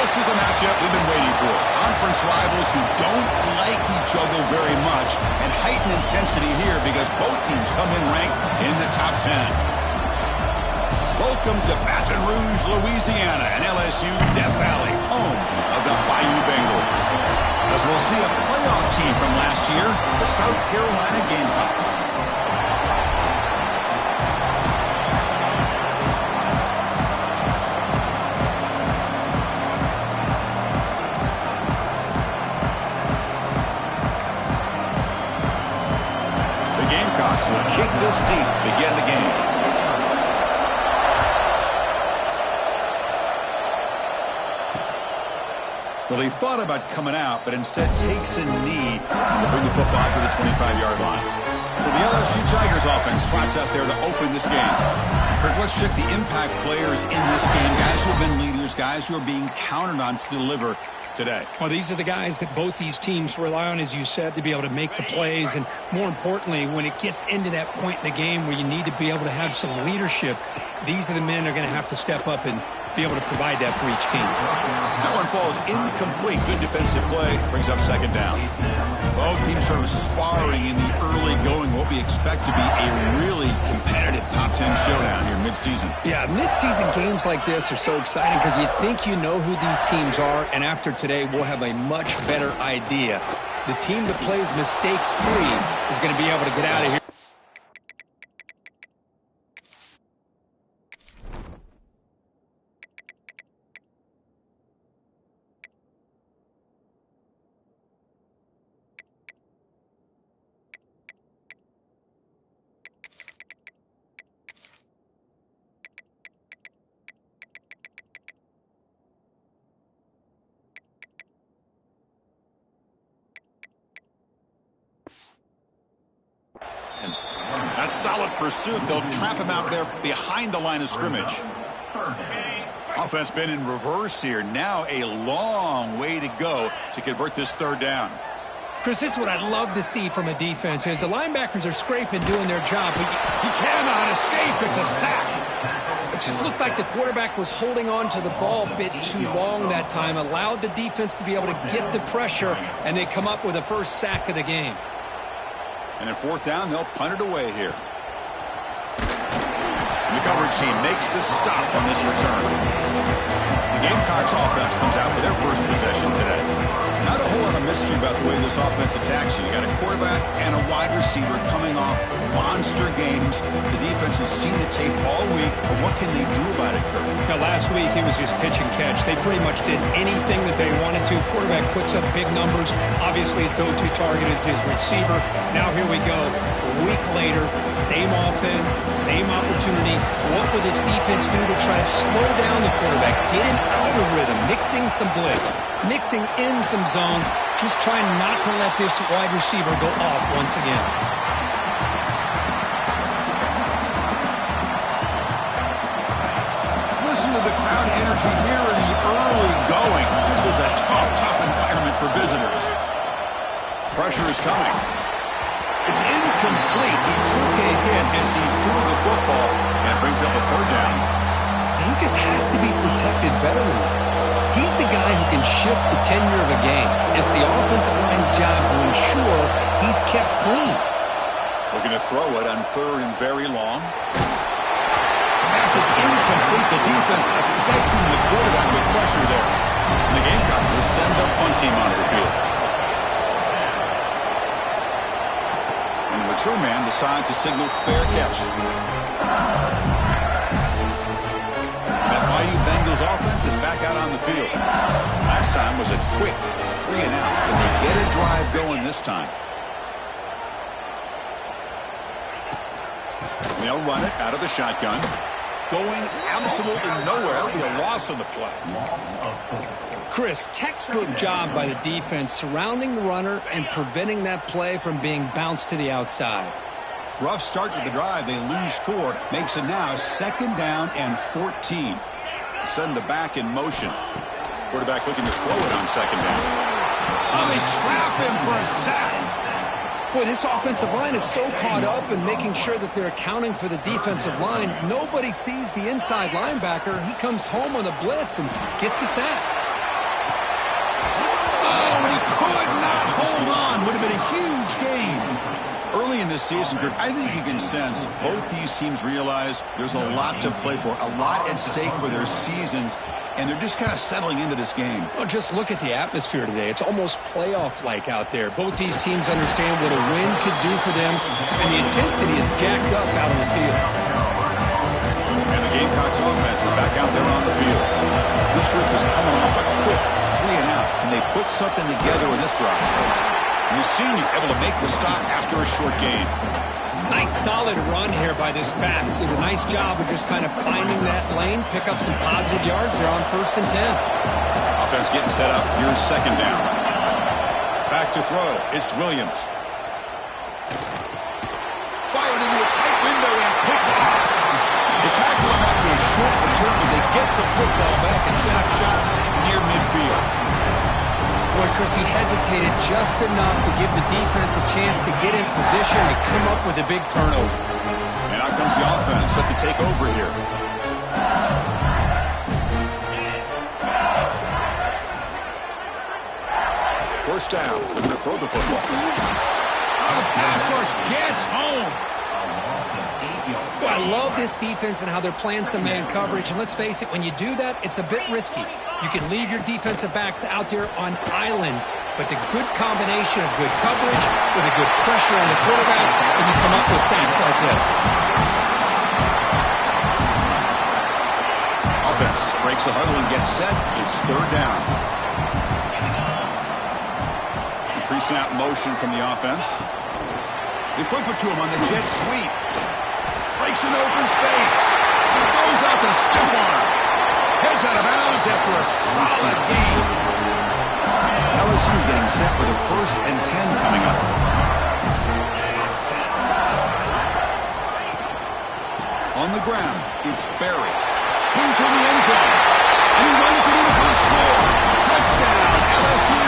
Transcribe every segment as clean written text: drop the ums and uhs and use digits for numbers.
This is a matchup we've been waiting for. Conference rivals who don't like each other very much, and heightened intensity here because both teams come in ranked in the top 10. Welcome to Baton Rouge, Louisiana, and LSU Death Valley, home of the Bayou Bengals. As we'll see a playoff team from last year, the South Carolina Gamecocks. Will kick this deep, begin the game. Well, he thought about coming out, but instead takes a knee to bring the football to the 25-yard line. So the LSU Tigers offense trots out there to open this game. Kirk, let's check the impact players in this game, guys who have been leaders, guys who are being counted on to deliver today. Well, these are the guys that both these teams rely on, as you said, to be able to make the plays. And more importantly, when it gets into that point in the game where you need to be able to have some leadership, these are the men that are going to have to step up and be able to provide that for each team. That one falls incomplete. Good defensive play. Brings up second down. Both teams sort of sparring in the early going. What we expect to be a really competitive top 10 showdown here mid-season. Yeah, mid-season games like this are so exciting because you think you know who these teams are, and after today we'll have a much better idea. The team that plays mistake-free is going to be able to get out of here. That solid pursuit. They'll trap him out there behind the line of scrimmage. Offense been in reverse here. Now a long way to go to convert this third down. Chris, this is what I'd love to see from a defense is the linebackers are scraping, doing their job. But he cannot escape. It's a sack. It just looked like the quarterback was holding on to the ball a bit too long that time, allowed the defense to be able to get the pressure, and they come up with the first sack of the game. And at fourth down, they'll punt it away here. The coverage team makes the stop on this return. The Gamecocks offense comes out for their first possession today. Not a whole lot of mystery about the way this offense attacks you. You got a quarterback and a wide receiver coming off monster games. The defense has seen the tape all week, but what can they do about it, Kirk? Now, last week, it was just pitch and catch. They pretty much did anything that they wanted to. Quarterback puts up big numbers. Obviously, his go-to target is his receiver. Now, here we go. A week later, same offense, same opportunity. What will this defense do to try to slow down the quarterback, get him out of rhythm, mixing some blitz, mixing in some zone, just trying not to let this wide receiver go off once again. Listen to the crowd energy here in the early going. This is a tough environment for visitors. Pressure is coming. It's incomplete. He took a hit as he threw the football, and it brings up a third down. He just has to be protected better than that. He's the guy who can shift the tenure of a game. It's the offensive line's job to ensure he's kept clean. Looking to throw it on third and very long. Pass is incomplete. The defense affecting the quarterback with pressure there. And the Gamecocks will send the punt team onto the field. And the return man decides to signal fair catch. That Bayou Bengals offense is back out on the field. Last time was a quick 3-and-out. Can they get a drive going this time? They'll run it out of the shotgun. Going absolutely nowhere. It'll be a loss on the play. Chris, textbook job by the defense surrounding the runner and preventing that play from being bounced to the outside. Rough start to the drive. They lose 4. Makes it now second down and 14. Send the back in motion. Quarterback looking to throw it on second down. Oh, they trap him for a sack. Boy, this offensive line is so caught up in making sure that they're accounting for the defensive line. Nobody sees the inside linebacker. He comes home on the blitz and gets the sack. in a huge game. Early in this season, Kurt, I think you can sense both these teams realize there's a lot to play for, a lot at stake for their seasons, and they're just kind of settling into this game. Well, just look at the atmosphere today. It's almost playoff-like out there. Both these teams understand what a win could do for them, and the intensity is jacked up out on the field. And the Gamecocks offense is back out there on the field. This group is coming off a quick 3-and-out. Can they put something together with this roster? The senior able to make the stop after a short gain. Nice solid run here by this back. Did a nice job of just kind of finding that lane, pick up some positive yards there on 1st and 10. Offense getting set up. Here's 2nd down. Back to throw. It's Williams. Fired into a tight window and picked off. The tackle him after a short return, but they get the football back and set up shop near midfield. Boy, Chris, he hesitated just enough to give the defense a chance to get in position and come up with a big turnover. And out comes the offense set to take over here. First down. They're going to throw the football. The pass rush gets home. Well, I love this defense and how they're playing some man coverage. And let's face it, when you do that, it's a bit risky. You can leave your defensive backs out there on islands, but the good combination of good coverage with a good pressure on the quarterback, and you come up with sacks like this. Offense breaks the huddle and gets set. It's 3rd down. Pre-snap motion from the offense. They flip it to him on the jet sweep. Breaks an open space. Goes out to stiff arm. Heads out of bounds after a solid game. LSU getting set for the 1st and 10 coming up. On the ground, it's Berry. Into the end zone. And he runs it in for the score. Touchdown, LSU.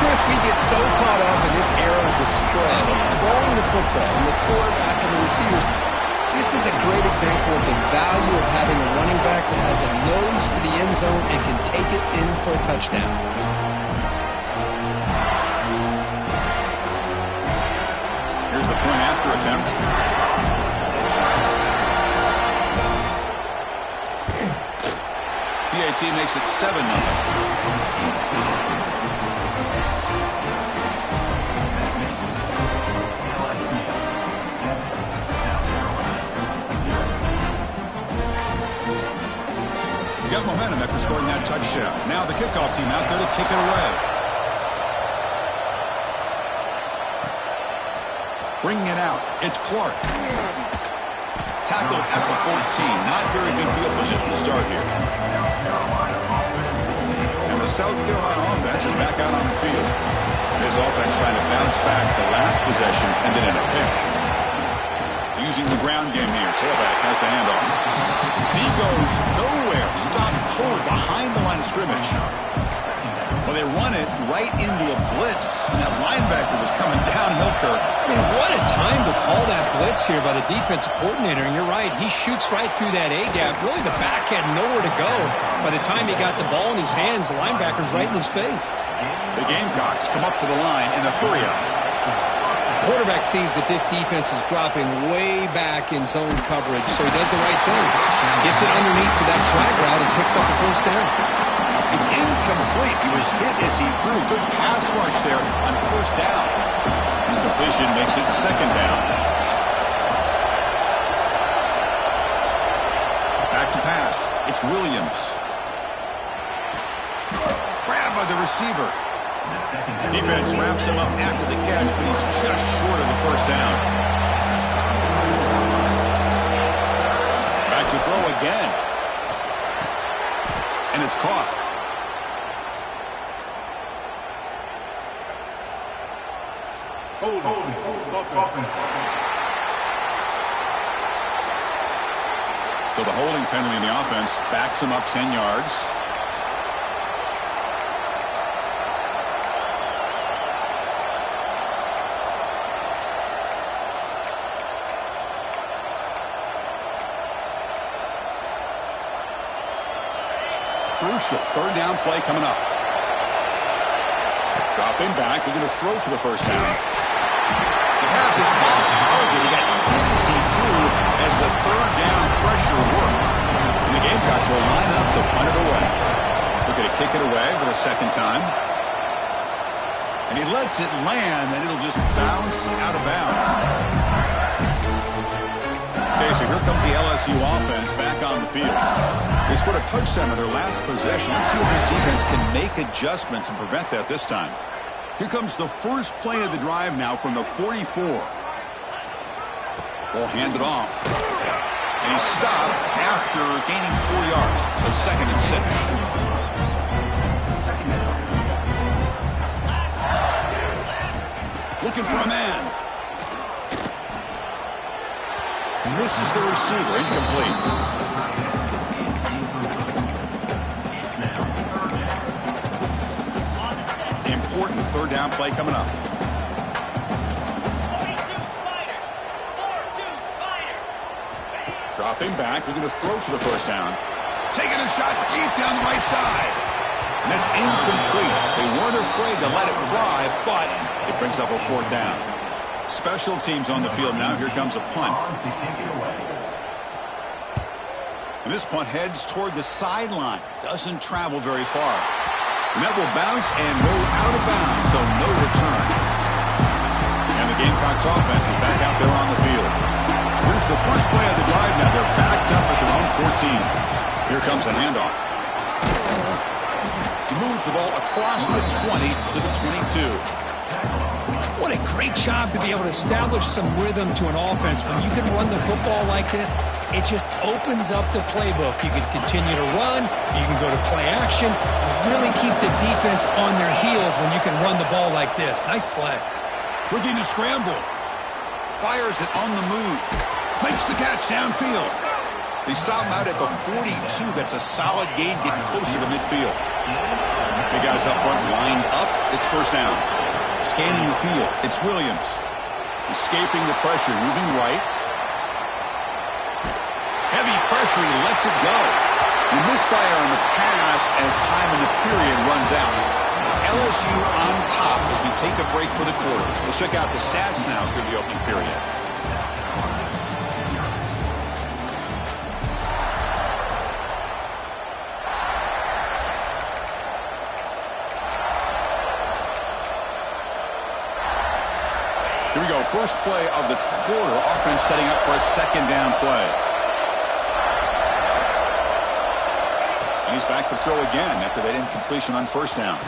Chris, we get so caught up in this era of the spread, of throwing the football, and the quarterback and the receivers. This is a great example of the value of having a running back that has a nose for the end zone and can take it in for a touchdown. Here's the point after attempt. PAT makes it 7-0. Got momentum after scoring that touchdown. Now the kickoff team out there to kick it away. Bringing it out. It's Clark. Tackled at the 14. Not very good field position to start here. And the South Carolina offense is back out on the field. This offense trying to bounce back the last possession and then in a pick. Using the ground game here. Tailback has the handoff. He goes nowhere. Stopped cold behind the line of scrimmage. Well, they run it right into a blitz, and that linebacker was coming downhill, Kirk. Man, what a time to call that blitz here by the defensive coordinator. And you're right, he shoots right through that A-gap. Really, the back had nowhere to go. By the time he got the ball in his hands, the linebacker's right in his face. The Gamecocks come up to the line in the hurry-up. Quarterback sees that this defense is dropping way back in zone coverage, so he does the right thing. Gets it underneath to that drag route and picks up the 1st down. It's incomplete. He was hit as he threw. Good pass rush there on 1st down. And the completion makes it 2nd down. Back to pass. It's Williams. Grabbed by the receiver. Defense wraps him up after the catch, but he's just short of the 1st down. Back to throw again. And it's caught. So the holding penalty in the offense backs him up 10 yards. Crucial 3rd down play coming up. Dropping back, they're going to throw for the first down. The pass is off target. He got hit as he threw as the third down pressure works. And the Gamecocks will line up to punt it away. They're going to kick it away for the second time. And he lets it land, and it'll just bounce out of bounds. Okay, so here comes the LSU offense back on the field. They scored a touchdown on their last possession. Let's see if this defense can make adjustments and prevent that this time. Here comes the first play of the drive now from the 44. Ball handed off. And he's stopped after gaining 4 yards. So 2nd and 6. Looking for a man. Misses the receiver. Incomplete. Important third down play coming up. Dropping back. They're going to throw for the first down. Taking a shot deep down the right side. And that's incomplete. They weren't afraid to let it fly, but it brings up a 4th down. Special teams on the field now. Here comes a punt. And this punt heads toward the sideline. Doesn't travel very far. And that will bounce and roll out of bounds, so no return. And the Gamecocks offense is back out there on the field. Here's the first play of the drive now. They're backed up at their own 14. Here comes a handoff. He moves the ball across the 20 to the 22. What a great job to be able to establish some rhythm to an offense. When you can run the football like this, it just opens up the playbook. You can continue to run. You can go to play action. You really keep the defense on their heels when you can run the ball like this. Nice play. Looking to scramble. Fires it on the move. Makes the catch downfield. They stop him out at the 42. That's a solid gain, getting closer to midfield. Big guys up front lined up. It's first down. Scanning the field. It's Williams. Escaping the pressure. Moving right. Heavy pressure. He lets it go. You misfire on the pass as time in the period runs out. It's LSU on top as we take a break for the quarter. We'll check out the stats now through the opening period. Here we go. First play of the quarter. Offense setting up for a second down play. And he's back to throw again after that incompletion on first down.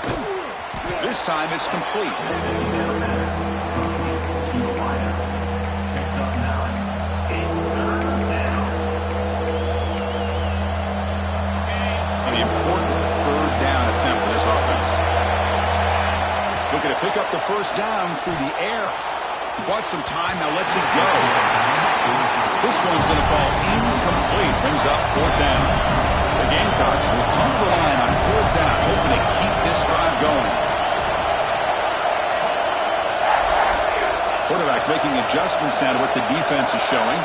This time it's complete. An important third down attempt for this offense. Looking to pick up the first down through the air. Bought some time, now lets it go. This one's going to fall incomplete. Brings up 4th down. The Gamecocks will come to the line on 4th down, hoping to keep this drive going. Quarterback making adjustments down to what the defense is showing.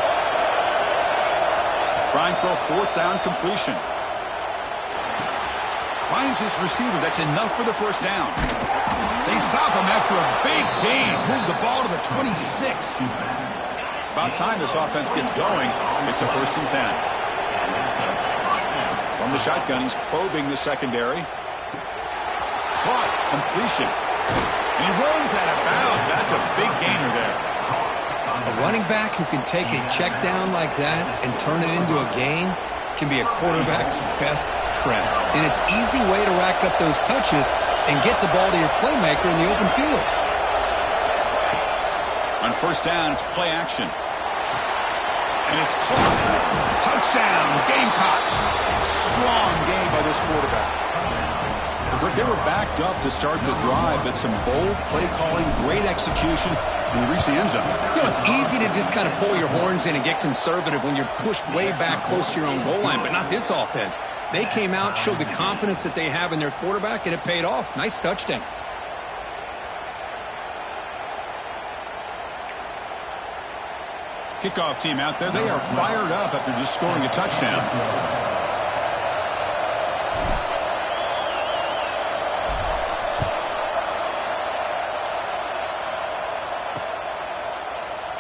Trying for a 4th down completion. Finds his receiver. That's enough for the first down. They stop him after a big gain. Move the ball to the 26. About time this offense gets going. It's a 1st and 10. From the shotgun, he's probing the secondary. Caught. Completion. And he runs out of bounds. That's a big gainer there. A running back who can take a check down like that and turn it into a gain can be a quarterback's best friend. And it's an easy way to rack up those touches and get the ball to your playmaker in the open field. On first down, it's play action. And it's caught. Touchdown, Gamecocks. Strong game by this quarterback. They were backed up to start the drive, but some bold play calling, great execution, and they reached the end zone. You know, it's easy to just kind of pull your horns in and get conservative when you're pushed way back close to your own goal line, but not this offense. They came out, showed the confidence that they have in their quarterback, and it paid off. Nice touchdown. Kickoff team out there, they are fired up after just scoring a touchdown.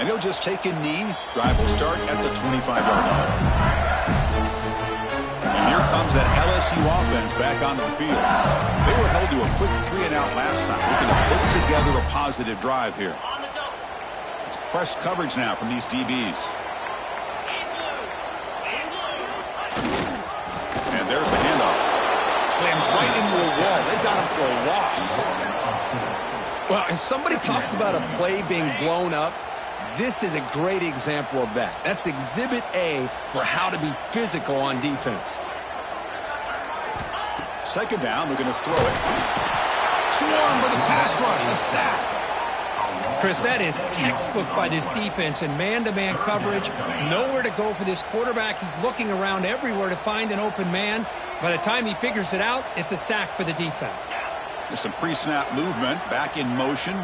And he'll just take a knee. Drive will start at the 25-yard line. And here comes that LSU offense back onto the field. They were held to a quick 3-and-out last time. Looking to put together a positive drive here. It's press coverage now from these DBs. And there's the handoff. Slams right into a wall. They got him for a loss. Well, if somebody talks about a play being blown up, this is a great example of that. That's exhibit A for how to be physical on defense. Second down, we're going to throw it. Swarm with a pass rush, a sack. Chris, that is textbook by this defense in man-to-man coverage. Nowhere to go for this quarterback. He's looking around everywhere to find an open man. By the time he figures it out, it's a sack for the defense. There's some pre-snap movement, back in motion.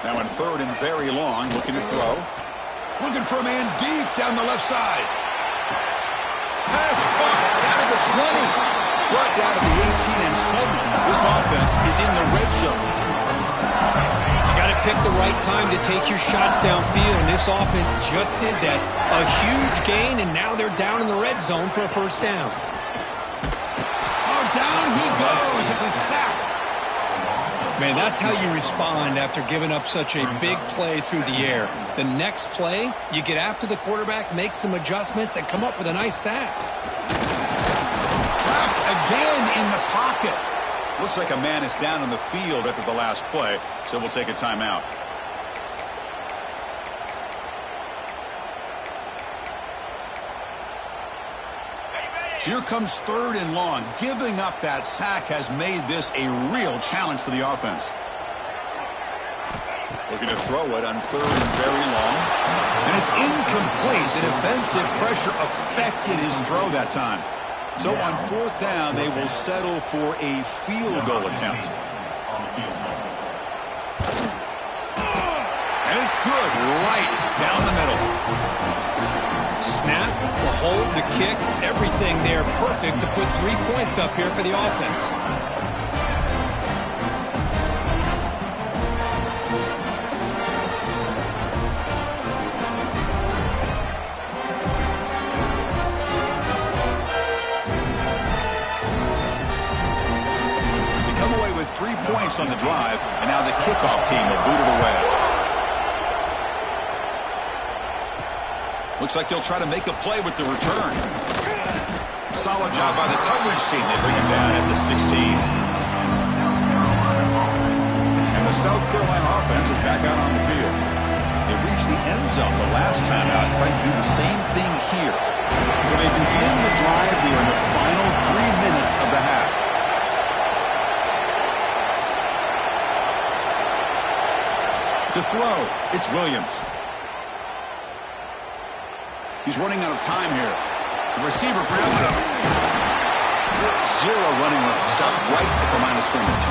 Now in third and very long, looking to throw. Looking for a man deep down the left side. Pass caught out of the 20. Brought down to the 18, and suddenly this offense is in the red zone. You got to pick the right time to take your shots downfield, and this offense just did that. A huge gain, and now they're down in the red zone for a first down. Oh, down he goes. It's a sack. Man, that's how you respond after giving up such a big play through the air. The next play, you get after the quarterback, make some adjustments, and come up with a nice sack. Trapped again in the pocket. Looks like a man is down on the field after the last play, so we'll take a timeout. So here comes third and long. Giving up that sack has made this a real challenge for the offense. Looking to throw it on third and very long. And it's incomplete. The defensive pressure affected his throw that time. So on fourth down, they will settle for a field goal attempt. And it's good right down the middle. Snap, the hold, the kick, everything there perfect to put 3 points up here for the offense. They come away with 3 points on the drive, and now the kickoff team will boot it away. Looks like he'll try to make a play with the return. Solid job by the coverage team. They bring him down at the 16. And the South Carolina offense is back out on the field. They reached the end zone the last time out, trying to do the same thing here. So they begin the drive here in the final 3 minutes of the half. To throw, it's Williams. He's running out of time here. The receiver grabs him. Zero running room. Stopped right at the line of scrimmage.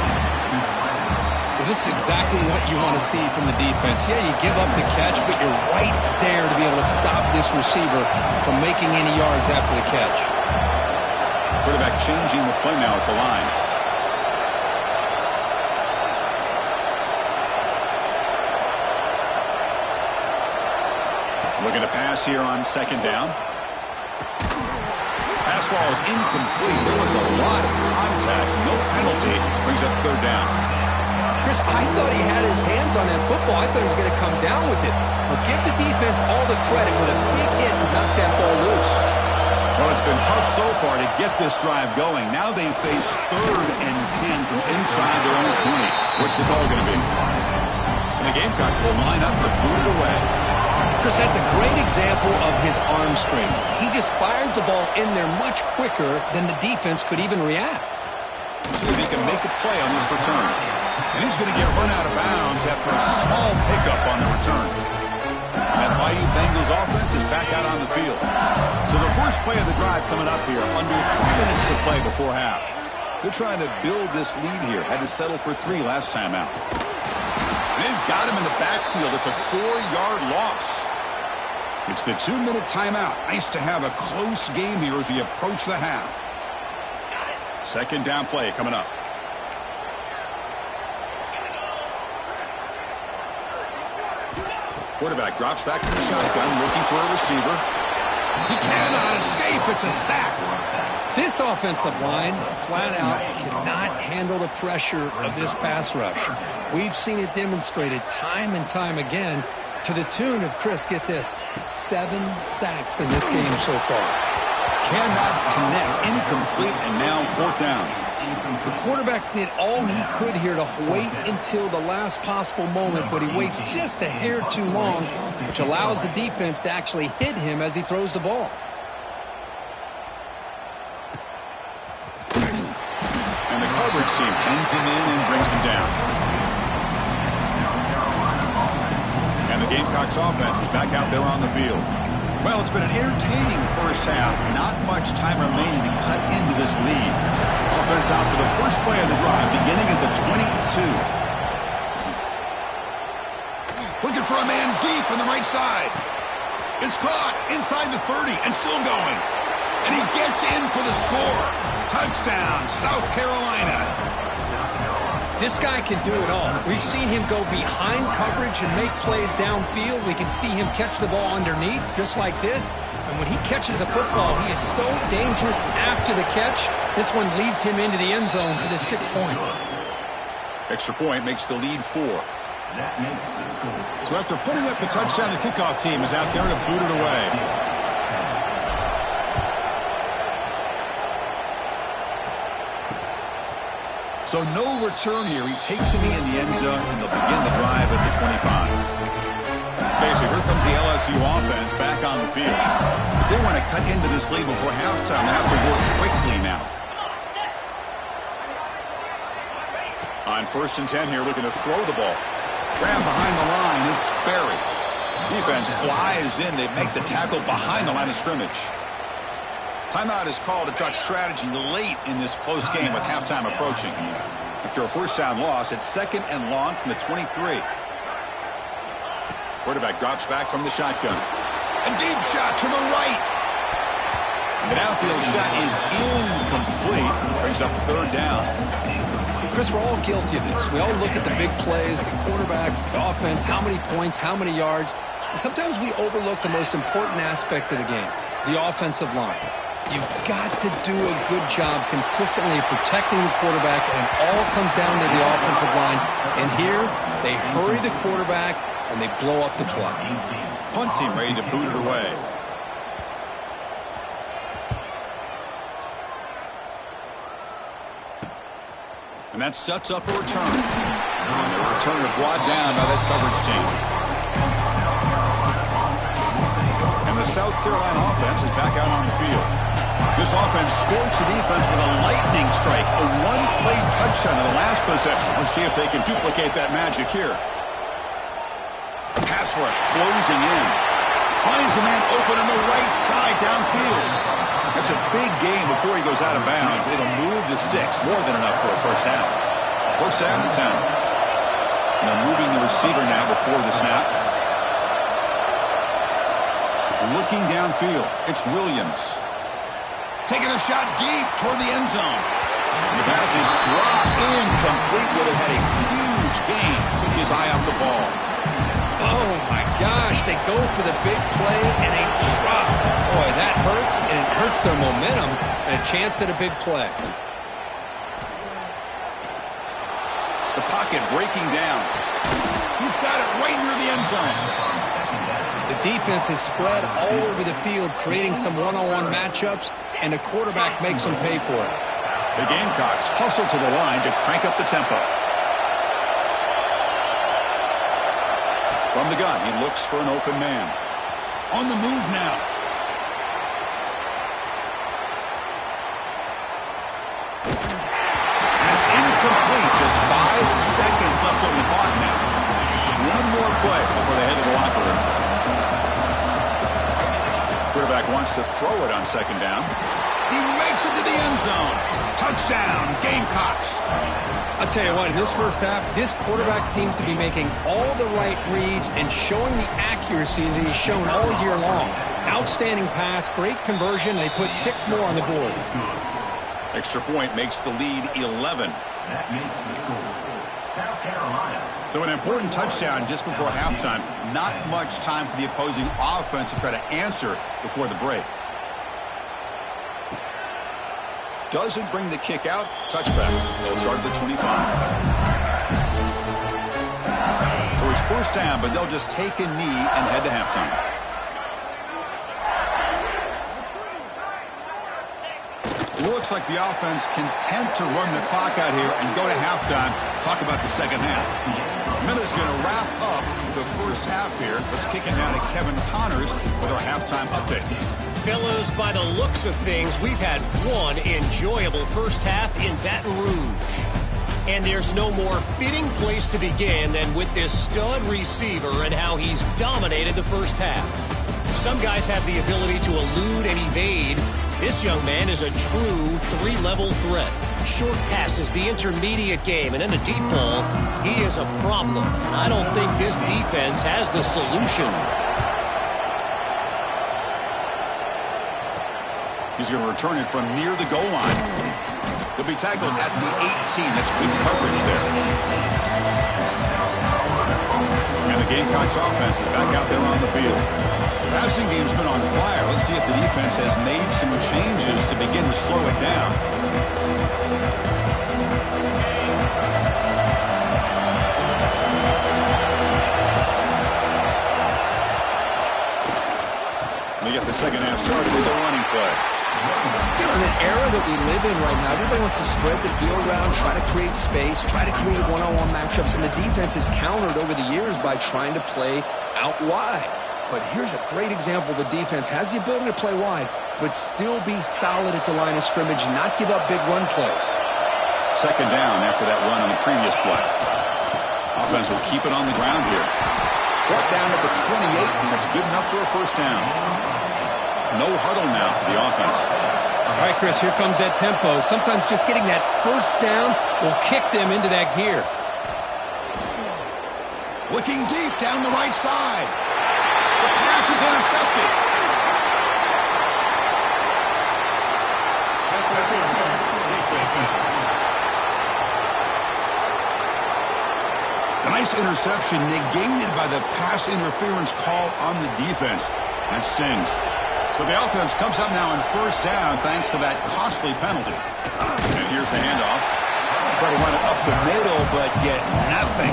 Well, this is exactly what you want to see from the defense. Yeah, you give up the catch, but you're right there to be able to stop this receiver from making any yards after the catch. Quarterback changing the play now at the line. Looking to pass here on second down. Pass ball is incomplete. There was a lot of contact. No penalty. Brings up third down. Chris, I thought he had his hands on that football. I thought he was going to come down with it. But give the defense all the credit with a big hit to knock that ball loose. Well, it's been tough so far to get this drive going. Now they face third and 10 from inside their own 20. What's the call going to be? And the Gamecocks will line up to boot it away. Chris, that's a great example of his arm strength. He just fired the ball in there much quicker than the defense could even react. See if he can make a play on this return. And he's going to get run out of bounds after a small pickup on the return. That Bayou Bengals offense is back out on the field. So the first play of the drive coming up here, under 3 minutes to play before half. They're trying to build this lead here. Had to settle for 3 last time out. And they've got him in the backfield. It's a 4-yard loss. It's the 2-minute timeout. Nice to have a close game here as we approach the half. Second down play coming up. Quarterback drops back to the shotgun, looking for a receiver. He cannot escape. It's a sack. This offensive line, flat out, cannot handle the pressure of this pass rush. We've seen it demonstrated time and time again to the tune of, Chris, get this, 7 sacks in this game so far. Cannot connect. Incomplete, and now 4th down. The quarterback did all he could here to wait until the last possible moment, but he waits just a hair too long, which allows the defense to actually hit him as he throws the ball. And the coverage team pins him in and brings him down. And the Gamecocks offense is back out there on the field. Well, it's been an entertaining first half. Not much time remaining to cut into this lead. Offense out for the first play of the drive, beginning at the 22. Looking for a man deep on the right side. It's caught inside the 30 and still going. And he gets in for the score. Touchdown, South Carolina. This guy can do it all. We've seen him go behind coverage and make plays downfield. We can see him catch the ball underneath, just like this. And when he catches a football, he is so dangerous after the catch. This one leads him into the end zone for the 6 points. Extra point makes the lead 4. So after putting up the touchdown, the kickoff team is out there to boot it away. So no return here. He takes it in the end zone, and they'll begin the drive at the 25. Okay, so here comes the LSU offense back on the field. If they want to cut into this lead before halftime, they have to work quickly now. On 1st and 10 here, looking to throw the ball. Grab behind the line. It's Sperry. Defense flies in. They make the tackle behind the line of scrimmage. Timeout is called to talk strategy late in this close game with halftime approaching. After a first down loss, it's 2nd and long from the 23. Quarterback drops back from the shotgun. A deep shot to the right. The downfield shot is incomplete. Brings up 3rd down. Chris, we're all guilty of this. We all look at the big plays, the quarterbacks, the offense, how many points, how many yards. And sometimes we overlook the most important aspect of the game, the offensive line. You've got to do a good job consistently protecting the quarterback, and it all comes down to the offensive line. And here, they hurry the quarterback, and they blow up the play. Punt team ready to boot it away. And that sets up a return. And the returner brought down by that coverage team. And the South Carolina offense is back out on the field. This offense scorched the defense with a lightning strike, a one-play touchdown in the last possession. Let's see if they can duplicate that magic here. Pass rush closing in. Finds a man open on the right side downfield. That's a big gain before he goes out of bounds. It'll move the sticks, more than enough for a first down. First down to 10. And they're moving the receiver now before the snap. Looking downfield, it's Williams. Taking a shot deep toward the end zone. The pass is dropped incomplete. Would have had a huge gain. Took his eye off the ball. Oh, my gosh. They go for the big play, and they drop. Boy, that hurts, and it hurts their momentum and a chance at a big play. The pocket breaking down. He's got it right near the end zone. The defense is spread all over the field, creating some one-on-one matchups, and the quarterback makes them pay for it. The Gamecocks hustle to the line to crank up the tempo. From the gun, he looks for an open man. On the move now. That's incomplete. Just 5 seconds left on the clock now. One more play before they head to the locker room. Quarterback wants to throw it on 2nd down. He makes it to the end zone. Touchdown, Gamecocks. I'll tell you what, in this first half, this quarterback seems to be making all the right reads and showing the accuracy that he's shown all year long. Outstanding pass, great conversion. They put 6 more on the board. Extra point makes the lead 11. So an important touchdown just before halftime. Not much time for the opposing offense to try to answer before the break. Doesn't bring the kick out. Touchback. They'll start at the 25. So it's first down, but they'll just take a knee and head to halftime. Looks like the offense content to run the clock out here and go to halftime. Talk about the second half. Miller's going to wrap up the first half here. Let's kick it down to Kevin Connors with our halftime update. Fellows, by the looks of things, we've had one enjoyable first half in Baton Rouge. And there's no more fitting place to begin than with this stud receiver and how he's dominated the first half. Some guys have the ability to elude and evade. This young man is a true three-level threat. Short passes, the intermediate game, and in the deep ball, he is a problem. I don't think this defense has the solution. He's going to return it from near the goal line. He'll be tackled at the 18. That's good coverage there. And the Gamecocks offense is back out there on the field. The passing game's been on fire. Let's see if the defense has made some changes to begin to slow it down. We get the second half started with a running play. You know, in an era that we live in right now, everybody wants to spread the field around, try to create space, try to create one-on-one matchups, and the defense is countered over the years by trying to play out wide. But here's a great example. The defense has the ability to play wide, but still be solid at the line of scrimmage, not give up big run plays. Second down after that run on the previous play. Offense will keep it on the ground here. Brought down at the 28, and that's good enough for a first down. No huddle now for the offense. All right, Chris, here comes that tempo. Sometimes just getting that first down will kick them into that gear. Looking deep down the right side. The pass is intercepted. A nice interception negated by the pass interference call on the defense. That stings. So the offense comes up now on first down thanks to that costly penalty. And here's the handoff. Try to run it up the middle, but get nothing.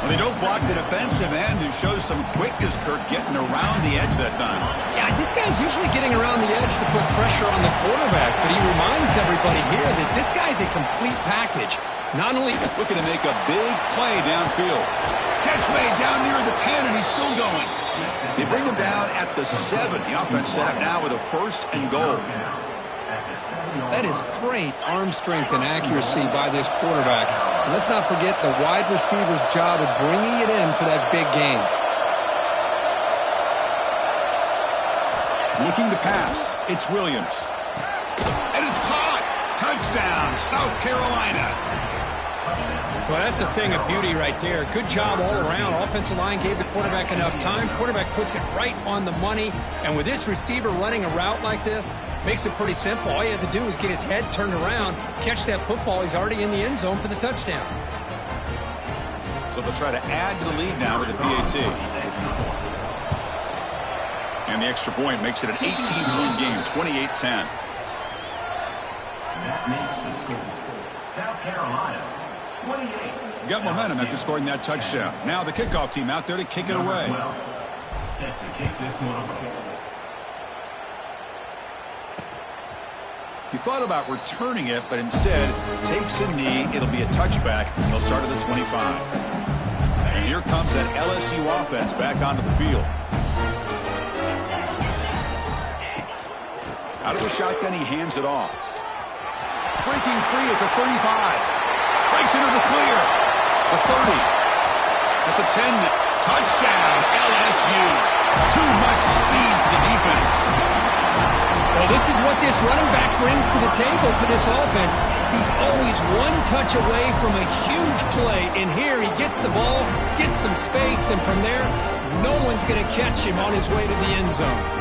Well, they don't block the defensive end, who shows some quickness, Kirk, getting around the edge that time. Yeah, this guy's usually getting around the edge to put pressure on the quarterback, but he reminds everybody here that this guy's a complete package. Not only looking to make a big play downfield. Catch made down near the 10, and he's still going. They bring him down at the 7. The offense set up now with a first and goal. That is great arm strength and accuracy by this quarterback. And let's not forget the wide receiver's job of bringing it in for that big game. Looking to pass. It's Williams. And it's caught. Touchdown, South Carolina. Well, that's a thing of beauty right there. Good job all around. Offensive line gave the quarterback enough time. Quarterback puts it right on the money. And with this receiver running a route like this, makes it pretty simple. All you have to do is get his head turned around, catch that football. He's already in the end zone for the touchdown. So they'll try to add to the lead now with the PAT. And the extra point makes it an 18-point game, 28-10. That makes the score South Carolina 28. Got momentum after scoring that touchdown. Now the kickoff team out there to kick it away. Set to kick this one away. He thought about returning it, but instead takes a knee. It'll be a touchback. They'll start at the 25. And here comes that LSU offense back onto the field. Out of the shotgun, he hands it off. Breaking free at the 35. Breaks into the clear. The 30. At the 10. Touchdown, LSU. Too much speed for the defense. Well, this is what this running back brings to the table for this offense. He's always one touch away from a huge play. And here he gets the ball, gets some space, and from there, no one's going to catch him on his way to the end zone.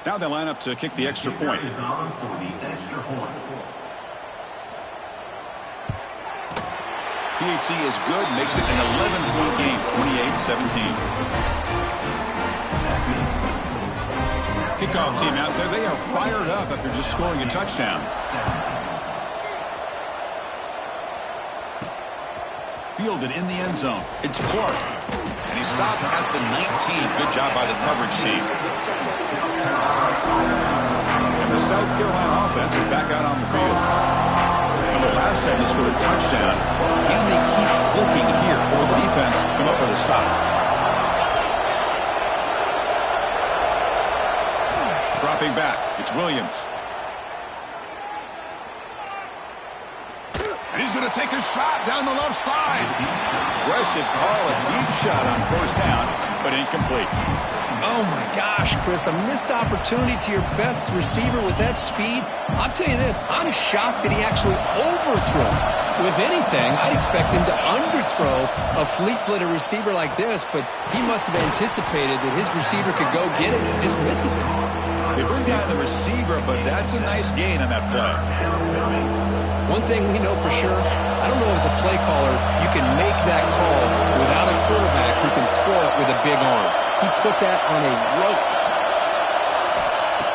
Now they line up to kick the extra point. Is on for the extra point. PAT is good, makes it an 11-point game, 28-17. Kickoff team out there, they are fired up after just scoring a touchdown. Fielded in the end zone. It's Clark. And he stopped at the 19. Good job by the coverage team. And the South Carolina offense is back out on the field. Remember, last time they scored a touchdown. Can they keep clicking here, or will the defense come up with a stop? Dropping back, it's Williams. And he's going to take a shot down the left side. Aggressive call, a deep shot on first down, but incomplete. Oh, my gosh, Chris, a missed opportunity to your best receiver with that speed. I'll tell you this, I'm shocked that he actually overthrew. If anything, I'd expect him to underthrow a fleet-footed receiver like this, but he must have anticipated that his receiver could go get it and just misses him. They bring down the receiver, but that's a nice gain on that play. One thing we know for sure, I don't know as a play caller, you can make that call without a quarterback who can throw it with a big arm. He put that on a rope.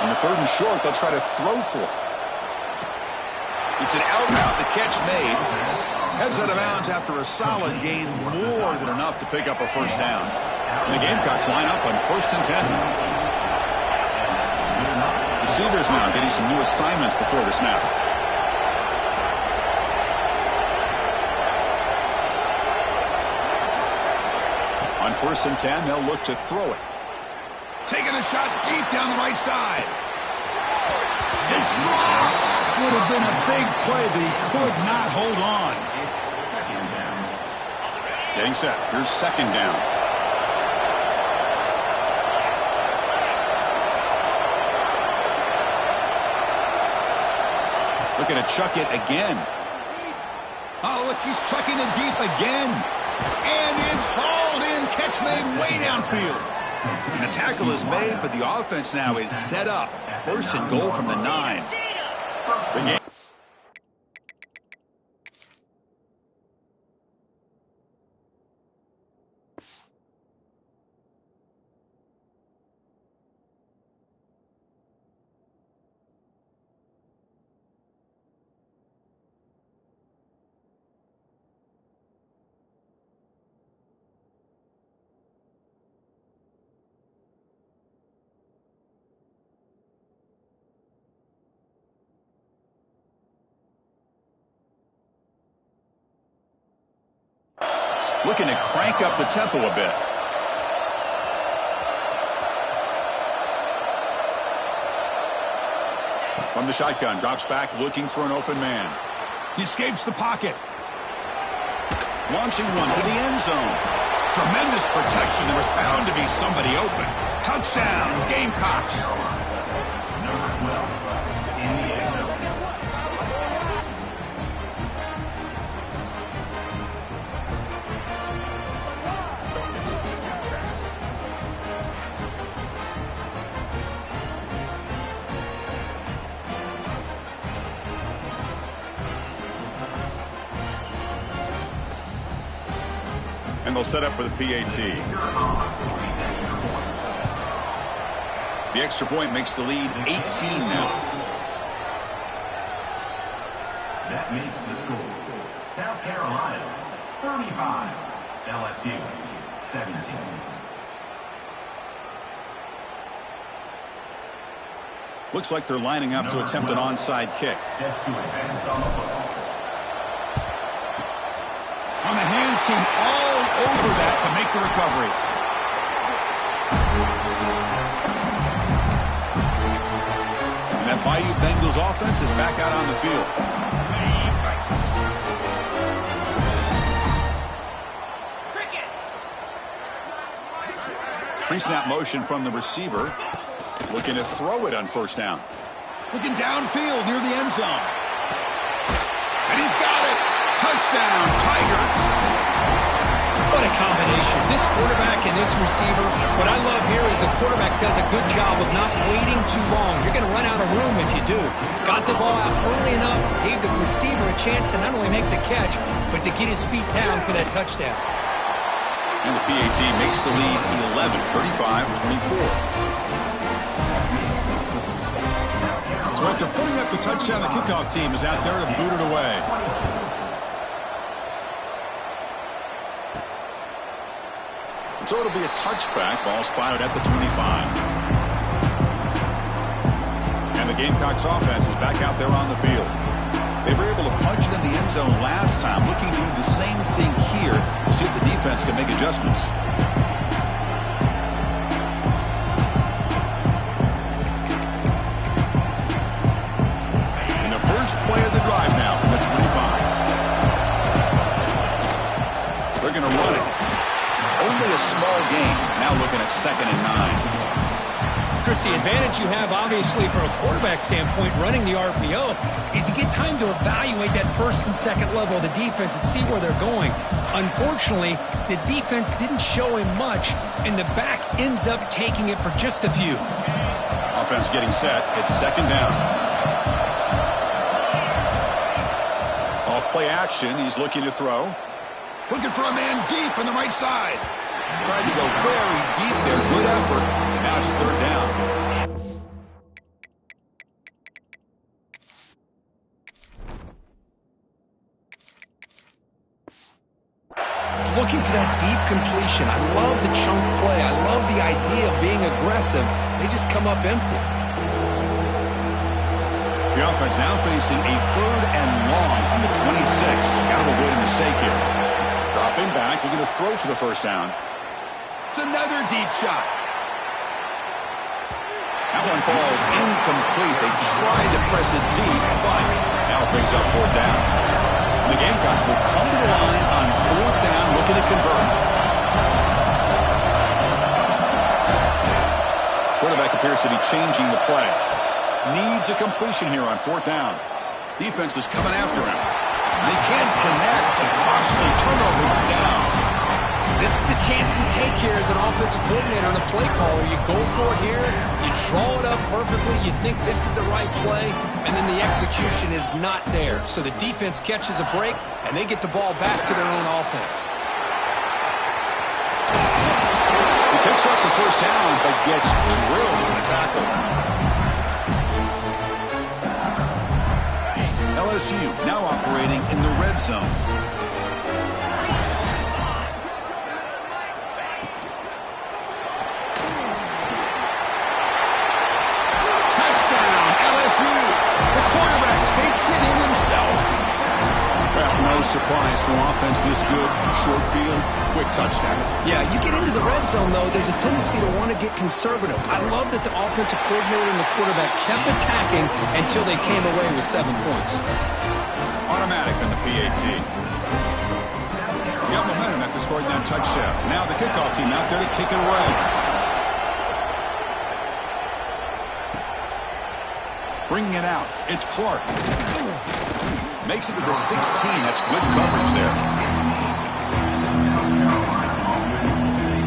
On the 3rd and short, they'll try to throw for it. It's an out route, the catch made. Heads out of bounds after a solid gain, more than enough to pick up a first down. And the Gamecocks line up on 1st and 10. Receivers now getting some new assignments before the snap. On 1st and 10, they'll look to throw it. Taking a shot deep down the right side. It's dropped. Would have been a big play, but he could not hold on. Getting set. Here's 2nd down. Looking to chuck it again. Oh, look, he's chucking it deep again. And it's hauled in. Catch made way downfield. And the tackle is made, but the offense now is set up. 1st and goal from the 9. The game. Looking to crank up the tempo a bit. From the shotgun, drops back looking for an open man. He escapes the pocket. Launching one to the end zone. Tremendous protection. There was bound to be somebody open. Touchdown, Gamecocks. Number 12 in the end zone. And they'll set up for the PAT. The extra point makes the lead 18 now. That makes the score. South Carolina, 35. LSU, 17. Looks like they're lining up to attempt an onside kick. Set to advance on the football. On the hands team all over that to make the recovery. And that Bayou Bengals offense is back out on the field. Pre-snap motion from the receiver. Looking to throw it on 1st down. Looking downfield near the end zone. And he's got it. Touchdown, Tigers. What a combination. this quarterback and this receiver, what I love here is the quarterback does a good job of not waiting too long. You're going to run out of room if you do. Got the ball out early enough, gave the receiver a chance to not only make the catch, but to get his feet down for that touchdown. And the PAT makes the lead 11, 35-24. So after putting up the touchdown, the kickoff team is out there to boot it away. So it'll be a touchback. Ball spotted at the 25. And the Gamecocks offense is back out there on the field. They were able to punch it in the end zone last time. Looking to do the same thing here to see if the defense can make adjustments. And the first play of the drive now from the 25. They're going to run it. Only a small gain. Now looking at 2nd and 9. Chris, the advantage you have, obviously, from a quarterback standpoint, running the RPO, is you get time to evaluate that first and second level of the defense and see where they're going. Unfortunately, the defense didn't show him much, and the back ends up taking it for just a few. Offense getting set. It's 2nd down. Off play action. He's looking to throw. Looking for a man deep on the right side. Tried to go very deep there. Good effort. Now it's 3rd down. Looking for that deep completion. I love the chunk play. I love the idea of being aggressive. They just come up empty. The offense now facing a 3rd and long from the 26. Got to avoid a mistake here. Dropping back, looking to throw for the first down. It's another deep shot. That one falls incomplete. They tried to press it deep, but now it brings up 4th down. And the Gamecocks will come to the line on 4th down, looking to convert. Quarterback appears to be changing the play. Needs a completion here on 4th down. Defense is coming after him. They can't connect. A costly turnover on downs. This is the chance you take here as an offensive coordinator and a play caller. You go for it here, you draw it up perfectly, you think this is the right play, and then the execution is not there. So the defense catches a break, and they get the ball back to their own offense. He picks up the first down, but gets drilled in the tackle. LSU now operating in the red zone. Touchdown, LSU. The quarterback takes it in himself. Well, no surprise from offense this good. Short field, quick touchdown. Yeah, you get into the red zone, though, there's a tendency to want to get conservative. I love that the offensive coordinator and the quarterback kept attacking until they came away with 7 points. Automatic on the PAT. Got momentum after scoring that touchdown. Now the kickoff team out there to kick it away. Bringing it out. It's Clark. Makes it to the 16. That's good coverage there.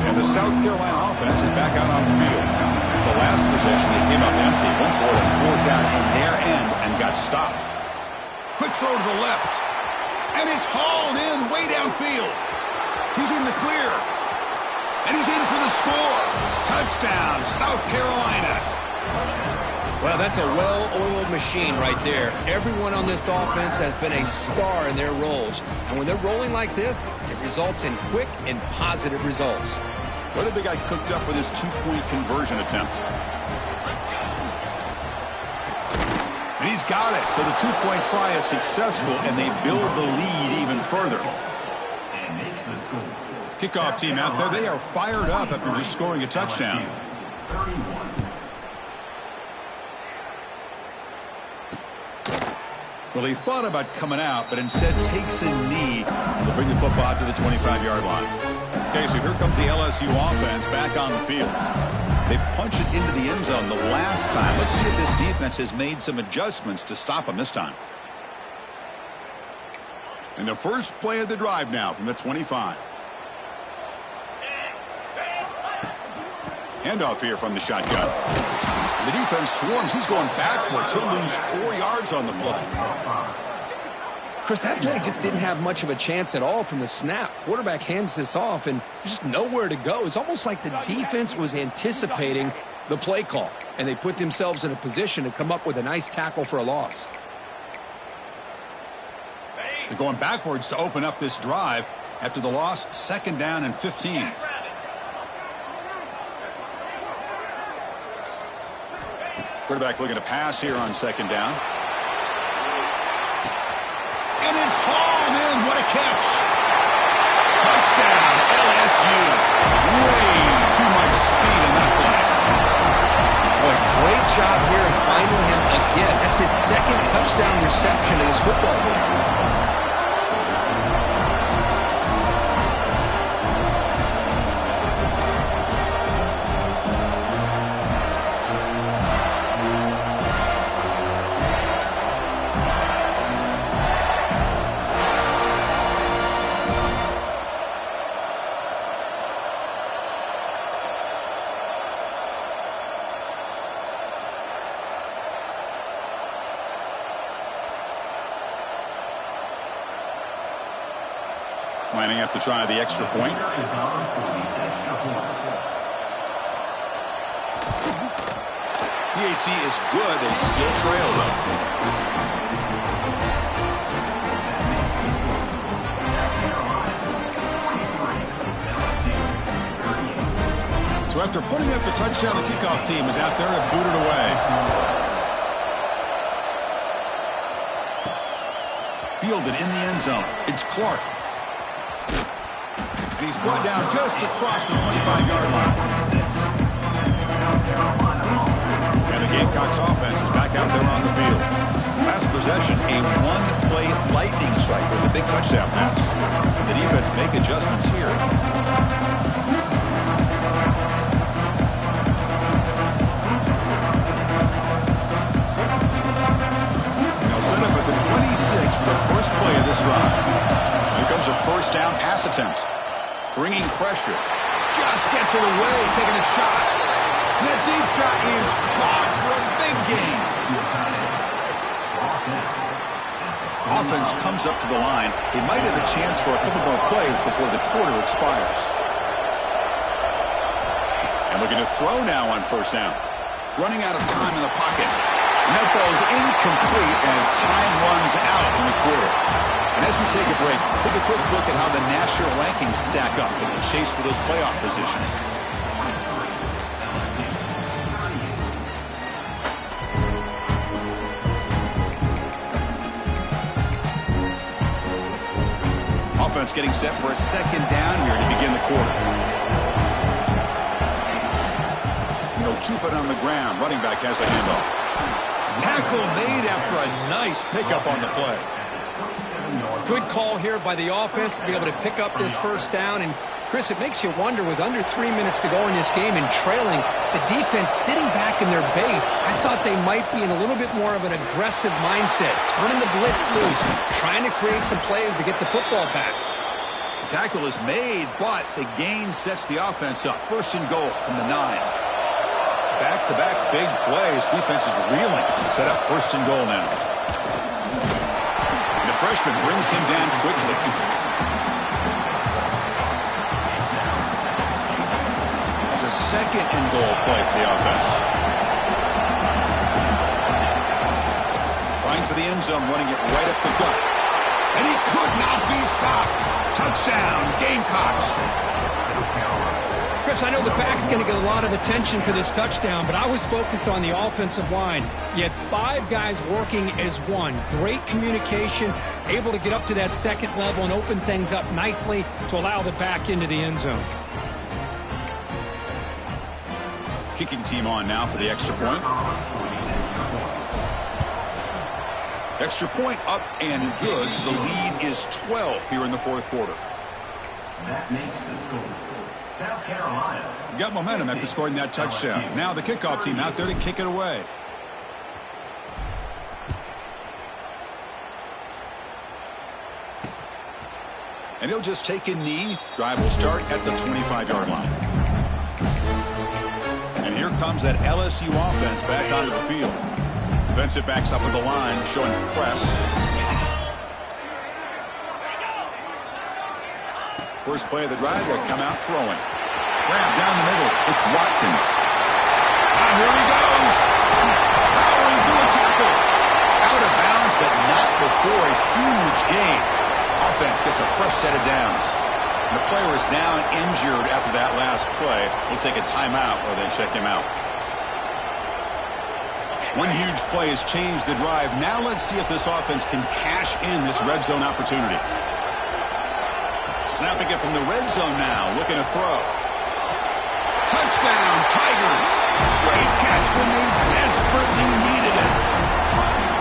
And the South Carolina offense is back out on the field. The last possession, they came up empty. Went for it on 4th down in their end and got stopped. Quick throw to the left. And it's hauled in way downfield. He's in the clear. And he's in for the score. Touchdown, South Carolina. Well, that's a well-oiled machine right there. Everyone on this offense has been a star in their roles. And when they're rolling like this, it results in quick and positive results. What have they got cooked up for this 2-point conversion attempt? And he's got it. So the 2-point try is successful, and they build the lead even further. Kickoff team out there, they are fired up after just scoring a touchdown. Well, he thought about coming out, but instead takes a knee to bring the football to the 25-yard line. Okay, so here comes the LSU offense back on the field. They punch it into the end zone the last time. Let's see if this defense has made some adjustments to stop them this time. And the first play of the drive now from the 25. Handoff here from the shotgun. The defense swarms. He's going backwards. He'll lose 4 yards on the play. Chris, that play just didn't have much of a chance at all from the snap. Quarterback hands this off, and there's just nowhere to go. It's almost like the defense was anticipating the play call, and they put themselves in a position to come up with a nice tackle for a loss. They're going backwards to open up this drive after the loss, 2nd down and 15. Quarterback looking to pass here on 2nd down. And it's hauled in. What a catch. Touchdown, LSU. Way too much speed in that play. Boy, great job here of finding him again. That's his 2nd touchdown reception in his football game. Lining up to try the extra point. PHC is good. They still trail, though. So after putting up the touchdown, the kickoff team is out there and booted away. Fielded in the end zone. It's Clark. And he's brought down just across the 25-yard line. And the Gamecocks offense is back out there on the field. Last possession, a one-play lightning strike with a big touchdown pass. The defense make adjustments here. They'll set up at the 26 for the first play of this drive. Here comes a 1st down pass attempt. Bringing pressure. Just gets it away, taking a shot. That deep shot is caught for a big gain. Offense comes up to the line. They might have a chance for a couple more plays before the quarter expires. And looking to throw now on 1st down. Running out of time in the pocket. And that falls incomplete as time runs out in the quarter. And as we take a break, take a quick look at how the national rankings stack up in the chase for those playoff positions. Offense getting set for a 2nd down here to begin the quarter. And they'll keep it on the ground. Running back has the handoff. Tackle made after a nice pickup on the play. Good call here by the offense to be able to pick up this 1st down. And, Chris, it makes you wonder, with under 3 minutes to go in this game and trailing, the defense sitting back in their base, I thought they might be in a little bit more of an aggressive mindset, turning the blitz loose, trying to create some plays to get the football back. The tackle is made, but the gain sets the offense up. 1st and goal from the 9. Back-to-back big plays. Defense is reeling. Set up 1st and goal now. The freshman brings him down quickly. It's a 2nd and goal play for the offense. Running for the end zone, running it right up the gut. And he could not be stopped. Touchdown, Gamecocks. Chris, I know the back's going to get a lot of attention for this touchdown, but I was focused on the offensive line. You had 5 guys working as one. Great communication, able to get up to that 2nd level and open things up nicely to allow the back into the end zone. Kicking team on now for the extra point. Extra point up and good, so the lead is 12 here in the 4th quarter. That makes the score. South Carolina. Got momentum after scoring that touchdown. Now the kickoff team out there to kick it away. And he'll just take a knee. Drive will start at the 25-yard line. comes that LSU offense back onto the field. Defensive backs up at the line, showing press. First play of the drive, they come out throwing. Grab down the middle. It's Watkins. Now here he goes. Powering through a tackle. Out of bounds, but not before a huge gain. Offense gets a fresh set of downs. The player is down injured after that last play. We'll take a timeout or then check him out. One huge play has changed the drive. Now let's see if this offense can cash in this red zone opportunity. Snapping it from the red zone now. Looking to throw. Touchdown, Tigers. Great catch when they desperately needed it.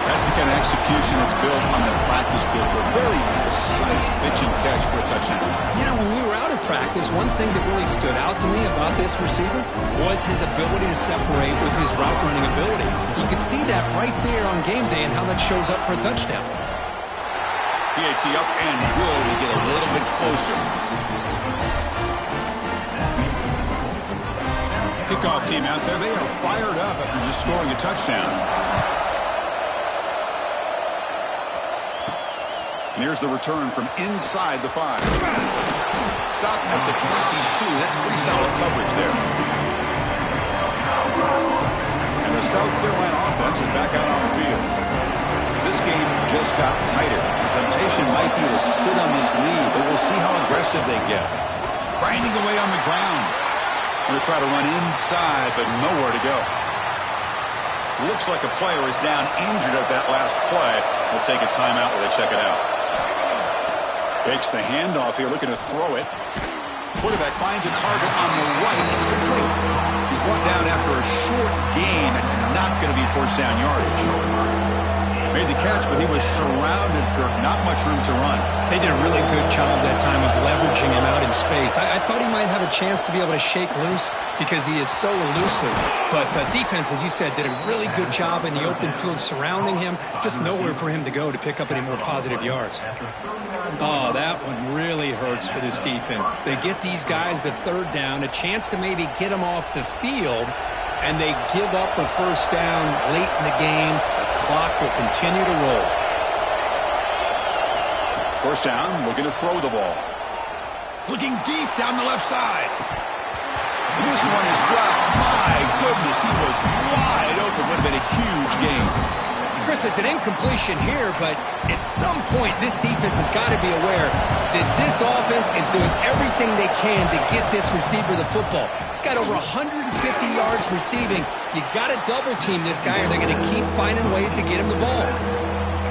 That's the kind of execution that's built on the practice field. A very precise pitch and catch for a touchdown. You know, when we were out of practice, one thing that really stood out to me about this receiver was his ability to separate with his route running ability. You could see that right there on game day and how that shows up for a touchdown. PAT up and good. We get a little bit closer. Kickoff team out there. They are fired up after just scoring a touchdown. And here's the return from inside the 5. Stopping at the 22. That's pretty solid coverage there. And the South Carolina offense is back out on the field. This game just got tighter. The temptation might be to sit on this lead, but we'll see how aggressive they get. Grinding away on the ground. Going to try to run inside, but nowhere to go. Looks like a player is down injured at that last play. We'll take a timeout while they check it out. Fakes the handoff here, looking to throw it. Quarterback finds a target on the right. It's complete. He's brought down after a short gain. That's not going to be first down yardage. Made the catch, but he was surrounded, Kirk. Not much room to run. They did a really good job that time of leveraging him out in space. I thought he might have a chance to be able to shake loose because he is so elusive. But defense, as you said, did a really good job in the open field surrounding him. Just nowhere for him to go to pick up any more positive yards. Oh, that one really hurts for this defense. They get these guys to third down, a chance to maybe get them off the field, and they give up a first down late in the game. The clock will continue to roll. First down, looking to throw the ball. Looking deep down the left side. And this one is dropped. My goodness, he was wide open. Would have been a huge gain. Chris, it's an incompletion here, but at some point, this defense has got to be aware that this offense is doing everything they can to get this receiver the football. He's got over 150 yards receiving. You got to double team this guy, or they're going to keep finding ways to get him the ball.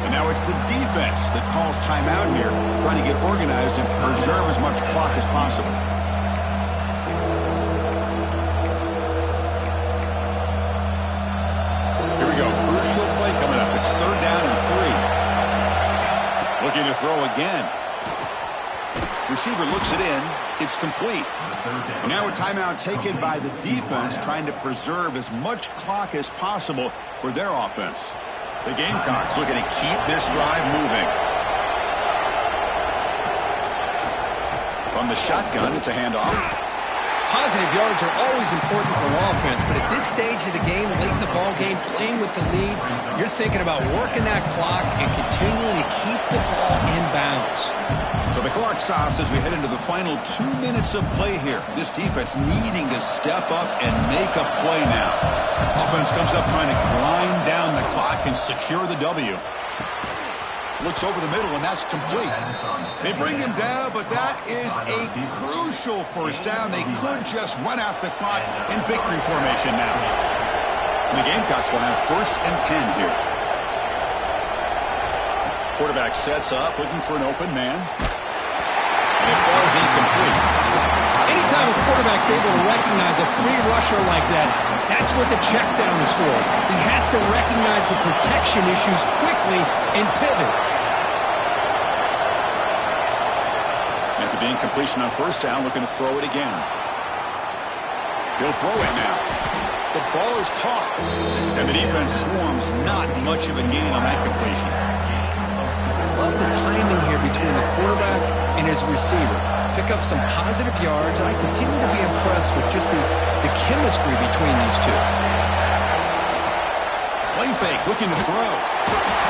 And now it's the defense that calls timeout here, trying to get organized and preserve as much clock as possible. Here we go. Crucial play coming up. It's third down and 3. Looking to throw again. Receiver looks it in. It's complete. And now a timeout taken by the defense, trying to preserve as much clock as possible for their offense. The Gamecocks looking to keep this drive moving. From the shotgun, it's a handoff. Positive yards are always important for offense, but at this stage of the game, late in the ball game, playing with the lead, you're thinking about working that clock and continuing to keep the ball in bounds. So the clock stops as we head into the final 2 minutes of play here. This defense needing to step up and make a play now. Offense comes up trying to grind down the clock and secure the W. Looks over the middle, and that's complete. They bring him down, but that is a crucial first down. They could just run out the clock in victory formation now. And the Gamecocks will have first and 10 here. Quarterback sets up, looking for an open man. And it falls incomplete. Anytime a quarterback's able to recognize a free rusher like that, that's what the check down is for. He has to recognize the protection issues quickly and pivot. After the incompletion on first down, looking to throw it again. He'll throw it now. The ball is caught. And the defense swarms. Not much of a gain on that completion. Love the timing here between the quarterback and his receiver. Pick up some positive yards, and I continue to be impressed with just the chemistry between these two. Play fake, looking to throw.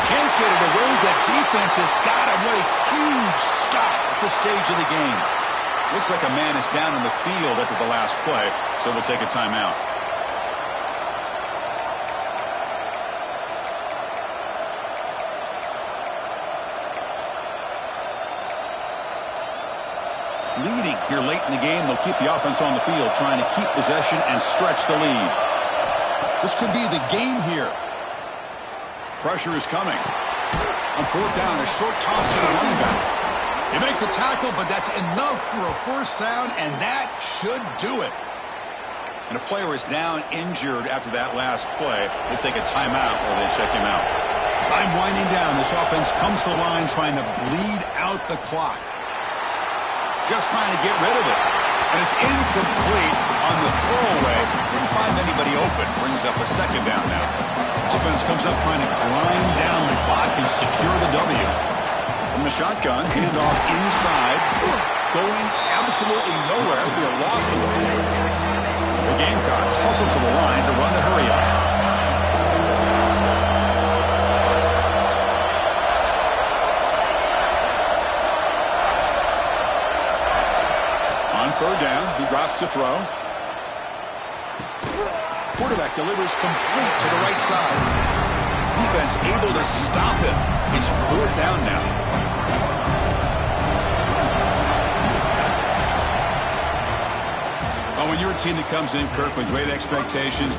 Can't get it away. The defense has got him. What a huge stop at this stage of the game. Looks like a man is down in the field after the last play, so we'll take a timeout. Leading here late in the game, they'll keep the offense on the field, trying to keep possession and stretch the lead. This could be the game here. Pressure is coming. On fourth down, a short toss to the running back. They make the tackle, but that's enough for a first down, and that should do it. And a player is down injured after that last play. We'll take a timeout while they check him out. Time winding down. This offense comes to the line trying to bleed out the clock. Just trying to get rid of it. And it's incomplete on the throwaway. Didn't find anybody open. Brings up a second down now. Offense comes up trying to grind down the clock and secure the W. From the shotgun, handoff inside. Going absolutely nowhere. It'll be a loss of the game. The Gamecocks hustle to the line to run the hurry up. On third down, he drops to throw. Quarterback delivers complete to the right side. Defense able to stop him. It's fourth down now. Well, when you're a team that comes in, Kirk, with great expectations,